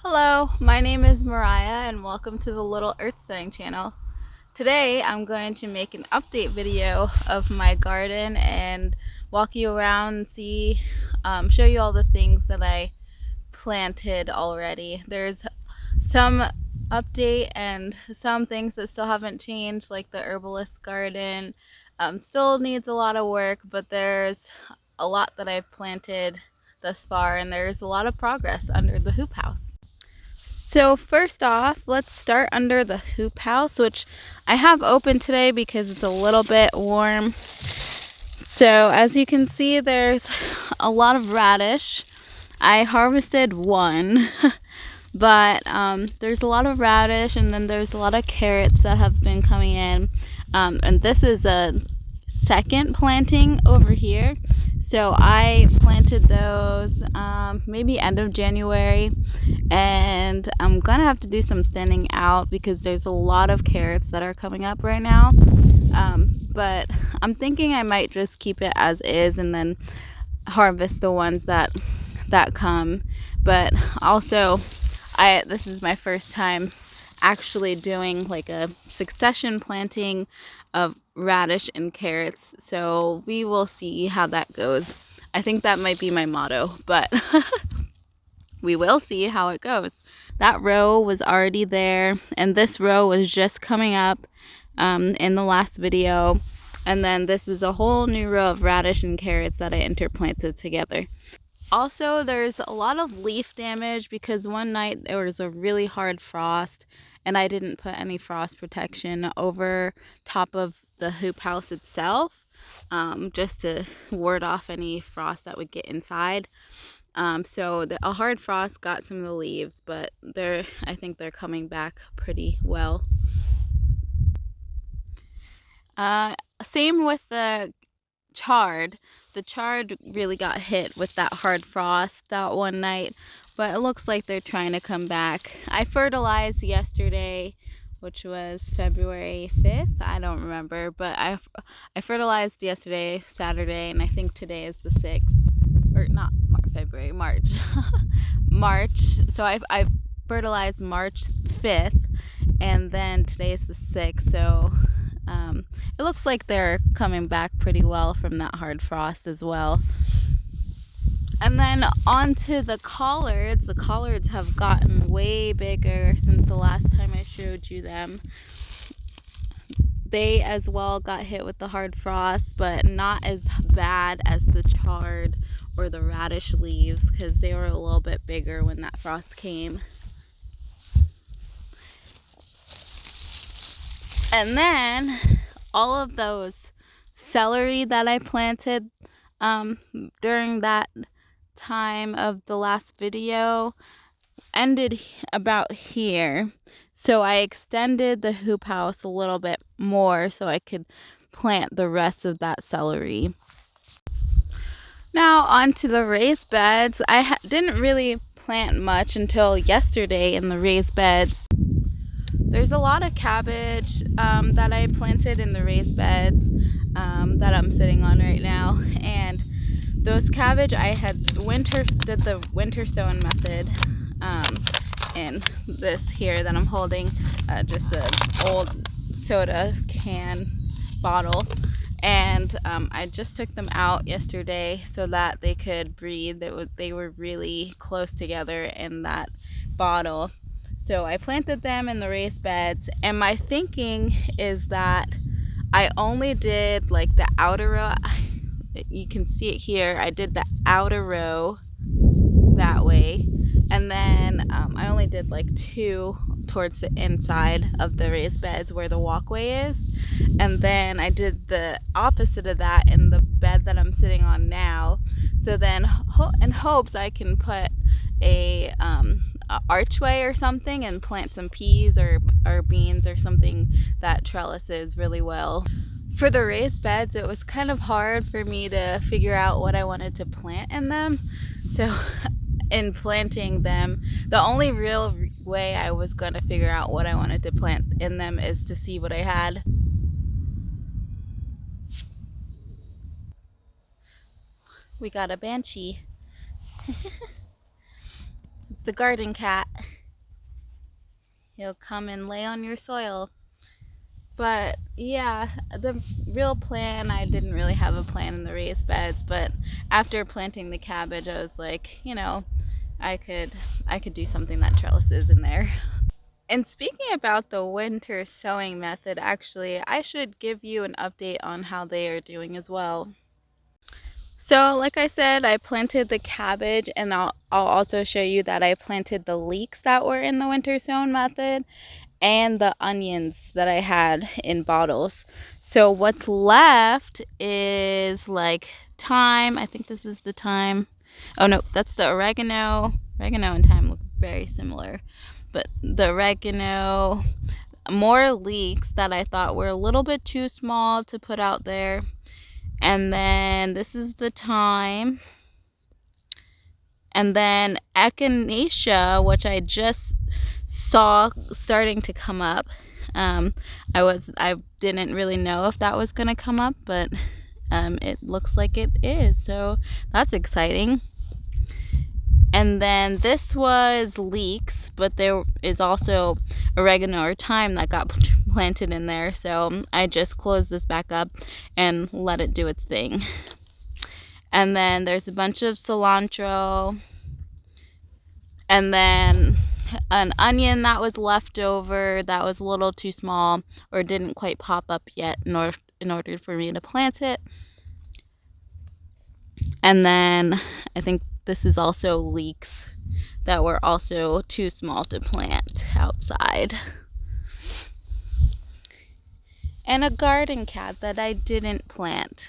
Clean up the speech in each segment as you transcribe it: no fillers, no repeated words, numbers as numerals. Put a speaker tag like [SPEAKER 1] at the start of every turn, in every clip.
[SPEAKER 1] Hello, my name is Mariah and welcome to the Little Earth-Steading channel. Today I'm going to make an update video of my garden and walk you around and show you all the things that I planted already. There's some update and some things that still haven't changed, like the herbalist garden. Still needs a lot of work, but there's a lot that I've planted thus far and there's a lot of progress under the hoop house. So first off, let's start under the hoop house, which I have open today because it's a little bit warm. So as you can see, there's a lot of radish. I harvested one, but there's a lot of radish, and then there's a lot of carrots that have been coming in. And this is a second planting over here. So I planted those maybe end of January, and I'm gonna have to do some thinning out because there's a lot of carrots that are coming up right now. But I'm thinking I might just keep it as is and then harvest the ones that come. But also, this is my first time actually doing like a succession planting of radish and carrots, so we will see how that goes. I think that might be my motto, but we will see how it goes. That row was already there, and this row was just coming up in the last video, and then this is a whole new row of radish and carrots that I interplanted together. Also, there's a lot of leaf damage because one night there was a really hard frost and I didn't put any frost protection over top of the hoop house itself, just to ward off any frost that would get inside. So a hard frost got some of the leaves, but I think they're coming back pretty well. Same with the chard. The chard really got hit with that hard frost that one night, but it looks like they're trying to come back. I fertilized yesterday, which was February 5th. I don't remember, but I fertilized yesterday, Saturday, and I think today is the 6th. Or not February, March. March. So I fertilized March 5th, and then today is the 6th, so it looks like they're coming back pretty well from that hard frost as well. And then on to the collards. The collards have gotten way bigger since the last time I showed you them. They as well got hit with the hard frost, but not as bad as the chard or the radish leaves because they were a little bit bigger when that frost came. And then all of those celery that I planted during that time of the last video ended about here. So I extended the hoop house a little bit more so I could plant the rest of that celery. Now onto the raised beds. I didn't really plant much until yesterday in the raised beds. There's a lot of cabbage that I planted in the raised beds that I'm sitting on right now, and those cabbage I did the winter sowing method in this here that I'm holding, just an old soda can bottle, and I just took them out yesterday so that they could breathe. They were really close together in that bottle. So I planted them in the raised beds, and my thinking is that I only did like the outer row. You can see it here. I did the outer row that way, and then I only did like 2 towards the inside of the raised beds where the walkway is, and then I did the opposite of that in the bed that I'm sitting on now. So then in hopes I can put a archway or something and plant some peas or beans or something that trellises really well. For the raised beds, it was kind of hard for me to figure out what I wanted to plant in them. So in planting them, the only real way I was going to figure out what I wanted to plant in them is to see what I had. We got a banshee. It's the garden cat. He'll come and lay on your soil. But yeah, the real plan, I didn't really have a plan in the raised beds, but after planting the cabbage, I was like, you know, I could do something that trellises in there. And speaking about the winter sowing method, actually, I should give you an update on how they are doing as well. So like I said, I planted the cabbage, and I'll also show you that I planted the leeks that were in the winter sown method and the onions that I had in bottles. So what's left is like thyme. I think this is the thyme. Oh no, that's the oregano. Oregano and thyme look very similar. But the oregano, more leeks that I thought were a little bit too small to put out there. And then this is the thyme. And then Echinacea, which I just saw starting to come up. I didn't really know if that was gonna come up, but it looks like it is, so that's exciting. And then this was leeks, but there is also oregano or thyme that got planted in there, so I just closed this back up and let it do its thing. And then there's a bunch of cilantro, and then an onion that was left over that was a little too small or didn't quite pop up yet in order for me to plant it. And then I think this is also leeks that were also too small to plant outside. And a garden cat that I didn't plant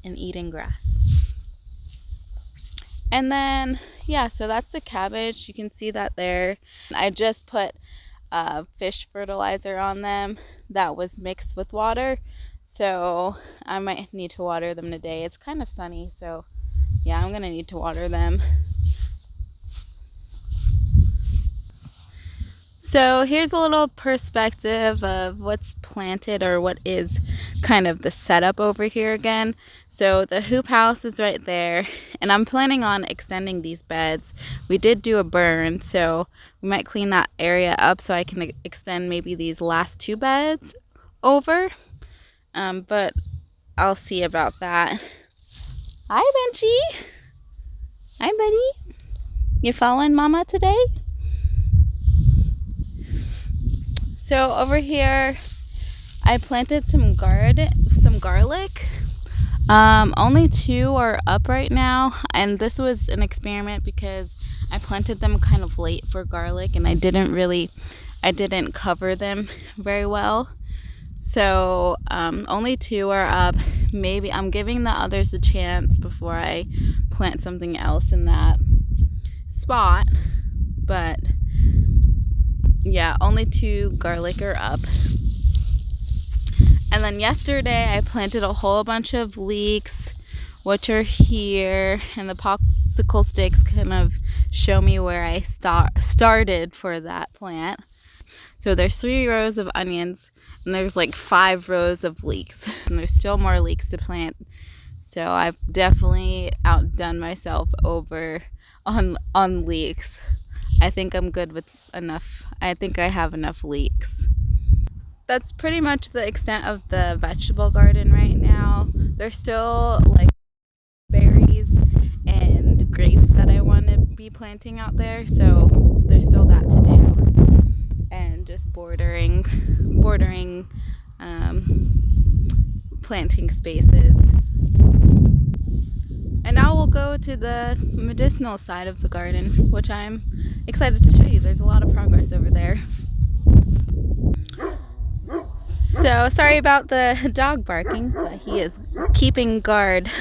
[SPEAKER 1] and eating grass. And then, yeah, so that's the cabbage. You can see that there. I just put fish fertilizer on them that was mixed with water. So I might need to water them today. It's kind of sunny, so yeah, I'm gonna need to water them. So here's a little perspective of what's planted, or what is kind of the setup over here again. So the hoop house is right there, and I'm planning on extending these beds. We did do a burn, so we might clean that area up so I can extend maybe these last two beds over. But I'll see about that. Hi, Benchy. Hi, buddy. You following Mama today? So over here, I planted some garlic. Only 2 are up right now, and this was an experiment because I planted them kind of late for garlic, and I didn't cover them very well. So only 2 are up. Maybe I'm giving the others a chance before I plant something else in that spot, but yeah, only 2 garlic are up. And then yesterday I planted a whole bunch of leeks, which are here, and the popsicle sticks kind of show me where I started for that plant. So there's 3 rows of onions, and there's like 5 rows of leeks, and there's still more leeks to plant. So I've definitely outdone myself over on leeks. I think I'm good with enough. I think I have enough leeks. That's pretty much the extent of the vegetable garden right now. There's still like berries and grapes that I want to be planting out there, so there's still that to do. And just bordering planting spaces. And now we'll go to the medicinal side of the garden, which I'm excited to show you. There's a lot of progress over there. So sorry about the dog barking, but he is keeping guard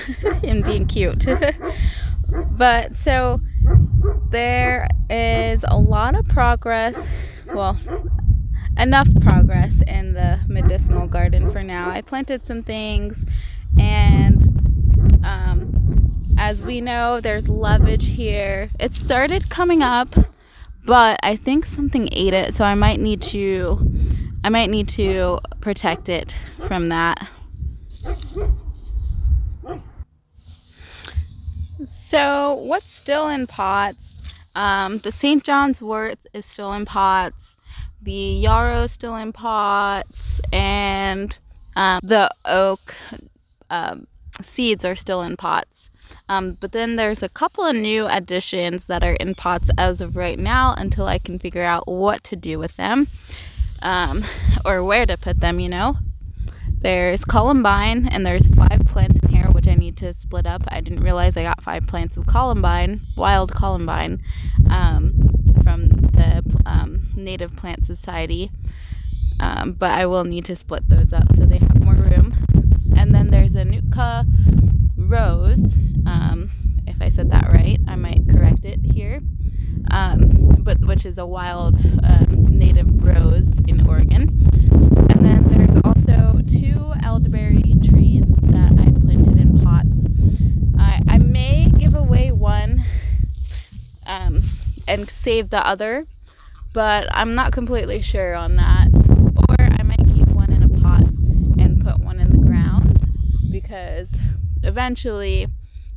[SPEAKER 1] and being cute. But so there is a lot of progress, well, enough progress in the medicinal garden for now. I planted some things, and as we know, there's lovage here. It started coming up, but I think something ate it, so I might need to protect it from that. So what's still in pots, The St. John's wort is still in pots. The yarrow still in pots, and the oak seeds are still in pots. But then there's a couple of new additions that are in pots as of right now until I can figure out what to do with them, or where to put them, you know. There's Columbine, and there's 5 plants in here, which I need to split up. I didn't realize I got 5 plants of Columbine, wild Columbine, from the Native Plant Society. But I will need to split those up so they have more room. And then there's a Nootka Rose. If I said that right, I might correct it here. But which is a wild native rose in Oregon. And then there's also 2 elderberry trees that I planted in pots. I may give away one and save the other, but I'm not completely sure on that. Or I might keep one in a pot and put one in the ground, because eventually,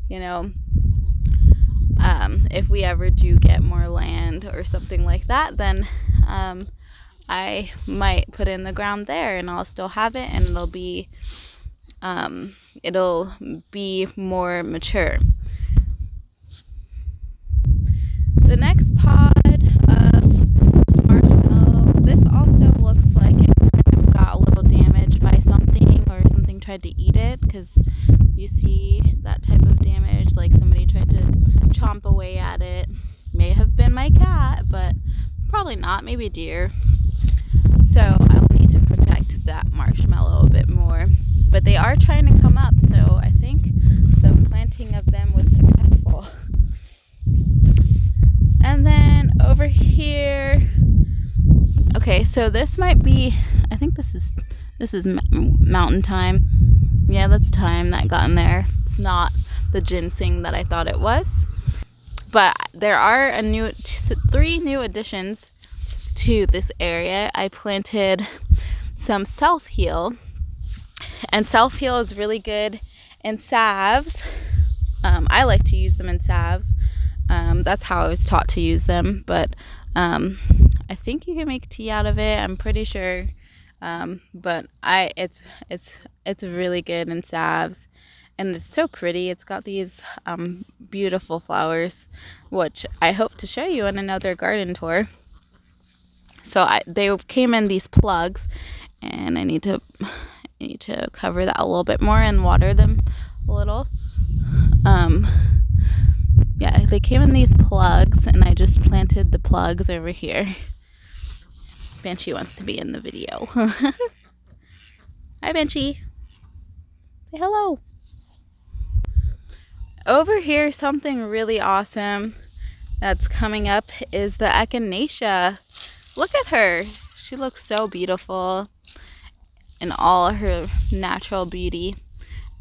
[SPEAKER 1] you know, if we ever do get more land or something like that, then I might put it in the ground there, and I'll still have it, and it'll be more mature. The next pod of marshmallow, this also looks like it kind of got a little damaged by something, or something tried to eat it, because you see that type of damage, like somebody tried to chomp away at it. May have been my cat, but probably not, maybe a deer. So I'll need to protect that marshmallow a bit more. But they are trying to come up, so I think the planting of them was successful. And then over here, okay, so this might be, I think this is mountain thyme. Yeah, that's thyme that got in there. It's not the ginseng that I thought it was. But there are 3 new additions to this area. I planted some self-heal, and self-heal is really good in salves. I like to use them in salves. That's how I was taught to use them, but I think you can make tea out of it, I'm pretty sure. But it's really good in salves, and it's so pretty. It's got these beautiful flowers, which I hope to show you in another garden tour. So they came in these plugs, and I need to cover that a little bit more and water them a little. Yeah, they came in these plugs, and I just planted the plugs over here. Banshee wants to be in the video. Hi, Banshee. Say hello. Over here, something really awesome that's coming up is the Echinacea. Look at her. She looks so beautiful in all her natural beauty.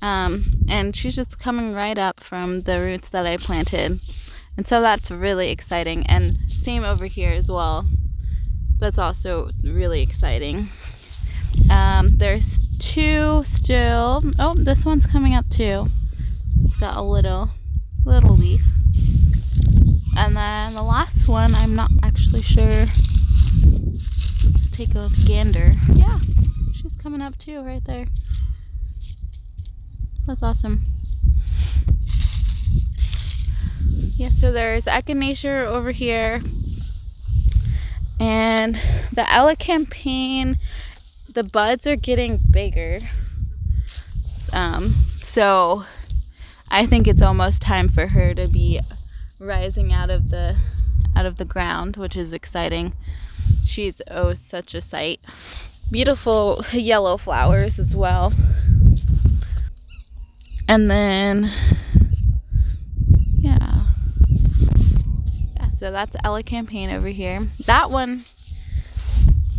[SPEAKER 1] And she's just coming right up from the roots that I planted. And so that's really exciting. And same over here as well. That's also really exciting. There's 2 still. Oh, this one's coming up too. It's got a little leaf. And then the last one, I'm not actually sure. Let's take a gander. Yeah, she's coming up too right there. That's awesome. Yeah, so there's Echinacea over here. And the Elecampane, the buds are getting bigger. So I think it's almost time for her to be rising out of the ground, which is exciting. She's such a sight. Beautiful yellow flowers as well. And then yeah, so that's Elecampane over here.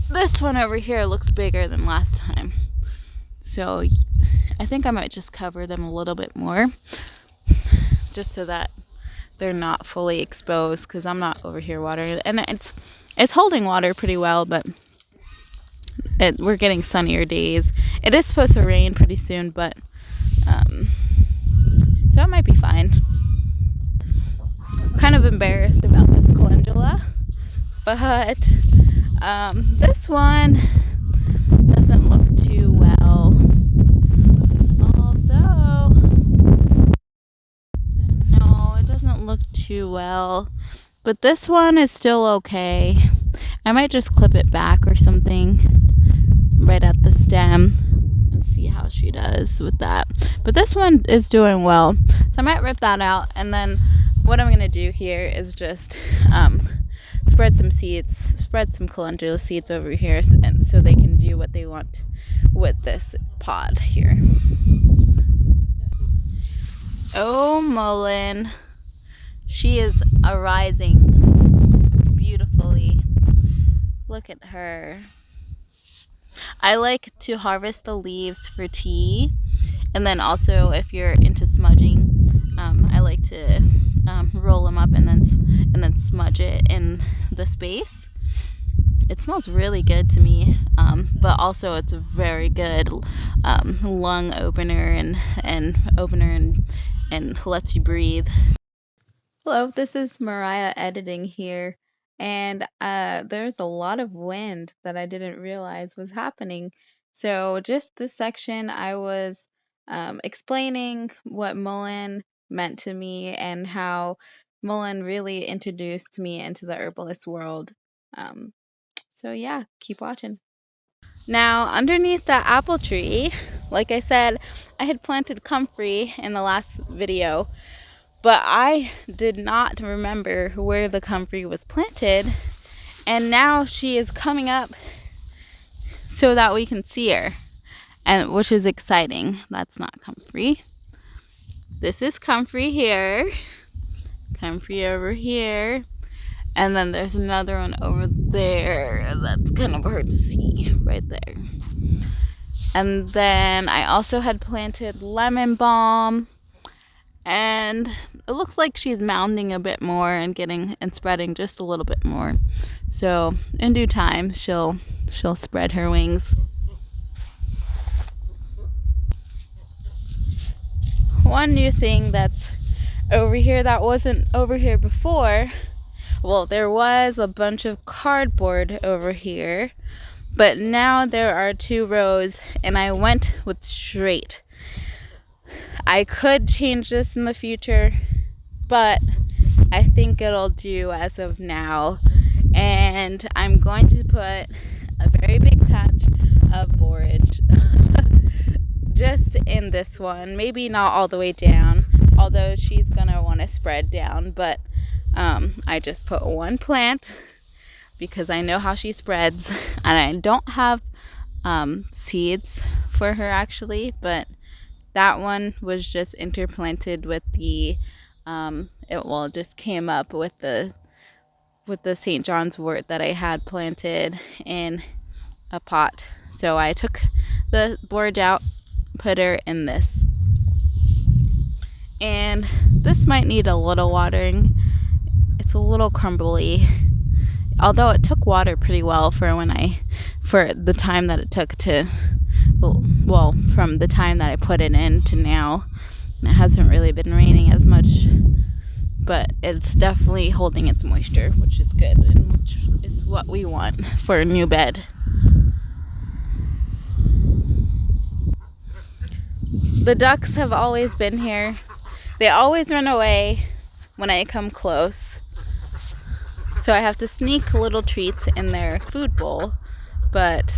[SPEAKER 1] This one over here looks bigger than last time. So I think I might just cover them a little bit more, just so that they're not fully exposed, because I'm not over here watering it. And it's holding water pretty well, but we're getting sunnier days. It is supposed to rain pretty soon, but so it might be fine. kind of embarrassed about this calendula, but this one doesn't look too well. Although, no, it doesn't look too well. But this one is still okay. I might just clip it back or something right at the stem and see how she does with that. But this one is doing well. So I might rip that out, and then what I'm going to do here is just spread some seeds, spread some calendula seeds over here so they can do what they want with this pod here. Oh, Mullein. She is arising beautifully. Look at her. I like to harvest the leaves for tea, and then also if you're into smudging, I like to roll them up and then smudge it in the space. It smells really good to me, but also it's a very good lung opener and lets you breathe. Hello, this is Mariah editing here, and there's a lot of wind that I didn't realize was happening. So just this section, I was explaining what Mullein meant to me and how Mullein really introduced me into the herbalist world. So yeah, keep watching. Now, underneath that apple tree, like I said, I had planted comfrey in the last video, but I did not remember where the comfrey was planted, and now she is coming up so that we can see her, and which is exciting. That's not comfrey. This is comfrey here, comfrey over here, and then there's another one over there. That's kind of hard to see right there. And then I also had planted lemon balm, and it looks like she's mounding a bit more and spreading just a little bit more. So in due time, she'll spread her wings. One new thing that's over here that wasn't over here before, well, there was a bunch of cardboard over here, but now there are 2 rows, and I went with straight. I could change this in the future, but I think it'll do as of now. And I'm going to put a very big patch of borage just in this one. Maybe not all the way down, although she's gonna want to spread down, but I just put one plant because I know how she spreads, and I don't have seeds for her actually, but that one was just interplanted with the it just came up with the St. John's wort that I had planted in a pot. So I took the borage out, put her in this. And this might need a little watering. It's a little crumbly, although it took water pretty well for the time that it took to, well, from the time that I put it in to now. It hasn't really been raining as much, but it's definitely holding its moisture, which is good, and which is what we want for a new bed. The ducks have always been here. They always run away when I come close, so I have to sneak little treats in their food bowl, but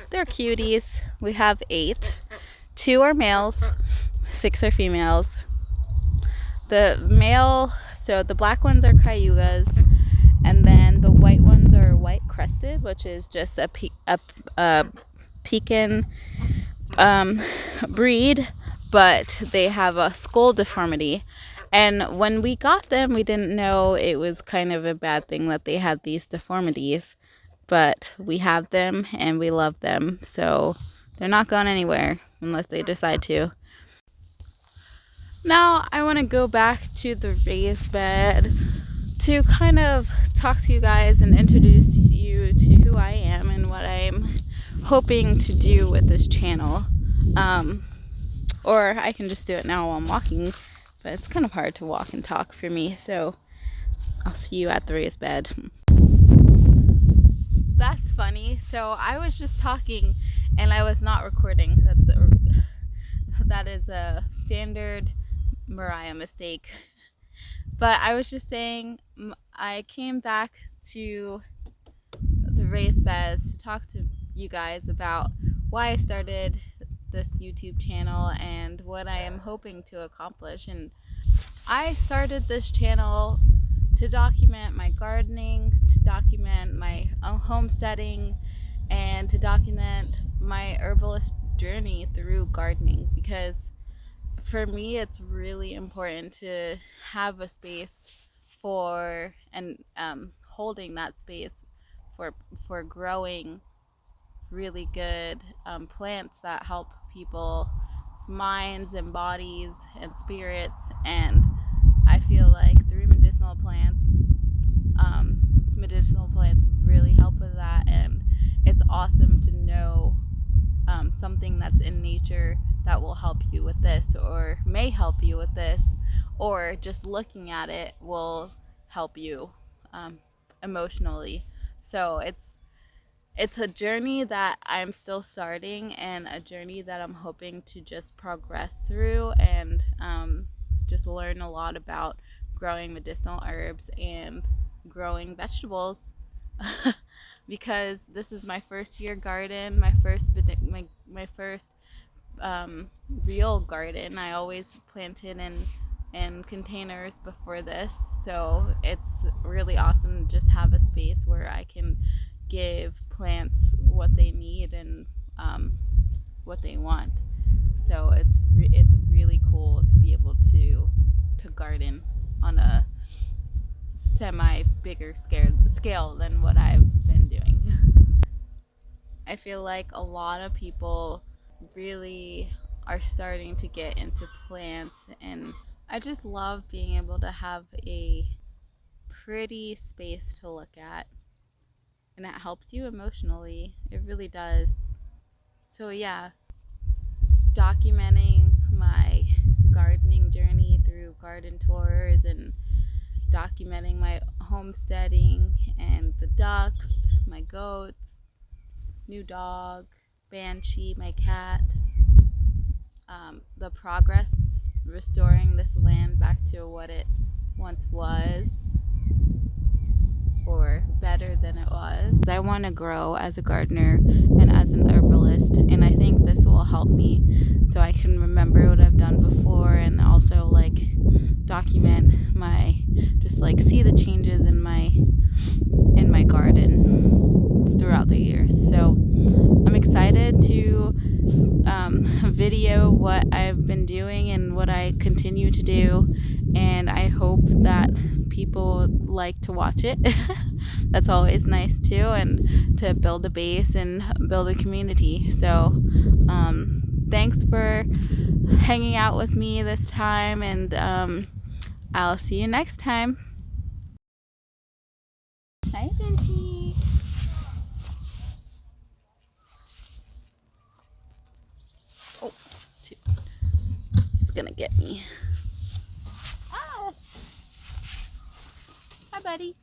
[SPEAKER 1] they're cuties. We have 8. 2 are males, 6 are females. The male, so the black ones are cayugas, and then the white ones are white crested, which is just a Pekin breed, but they have a skull deformity. And when we got them, we didn't know it was kind of a bad thing that they had these deformities, but we have them and we love them, so they're not going anywhere unless they decide to. Now I want to go back to the raised bed to kind of talk to you guys and introduce you to who I am and what I'm hoping to do with this channel. Or I can just do it now while I'm walking but it's kind of hard to walk and talk for me, so I'll see you at the raised bed. That's funny. So I was just talking and I was not recording. That is a standard Mariah mistake. But I was just saying, I came back to the raised beds to talk to you guys about why I started this YouTube channel and what I am hoping to accomplish. And I started this channel to document my gardening, to document my homesteading, and to document my herbalist journey through gardening, because for me it's really important to have a space for and holding that space for growing really good plants that help people's minds and bodies and spirits. And I feel like through medicinal plants really help with that, and it's awesome to know something that's in nature that will help you with this, or may help you with this, or just looking at it will help you emotionally. So it's a journey that I'm still starting, and a journey that I'm hoping to just progress through, and just learn a lot about growing medicinal herbs and growing vegetables. Because this is my first year garden, my first real garden. I always planted in containers before this, so it's really awesome to just have a space where I can give plants what they need and what they want. So it's really cool to be able to garden on a semi bigger scale than what I've been doing. I feel like a lot of people really are starting to get into plants, and I just love being able to have a pretty space to look at, and it helps you emotionally. It really does. So yeah, documenting my gardening journey through garden tours, and documenting my homesteading and the ducks, my goats, new dog, Banshee, my cat, the progress restoring this land back to what it once was, or better than it was. I want to grow as a gardener and as an herbalist, and I think this will help me so I can remember what I've done before, and also like document see the changes in my garden throughout the years. So I'm excited to video what I've been doing and what I continue to do, and I hope that people like to watch it. That's always nice too, and to build a base and build a community. So thanks for hanging out with me this time, and I'll see you next time. Hi, Benji. Oh, shoot. He's gonna get me. Ah. Hi, buddy.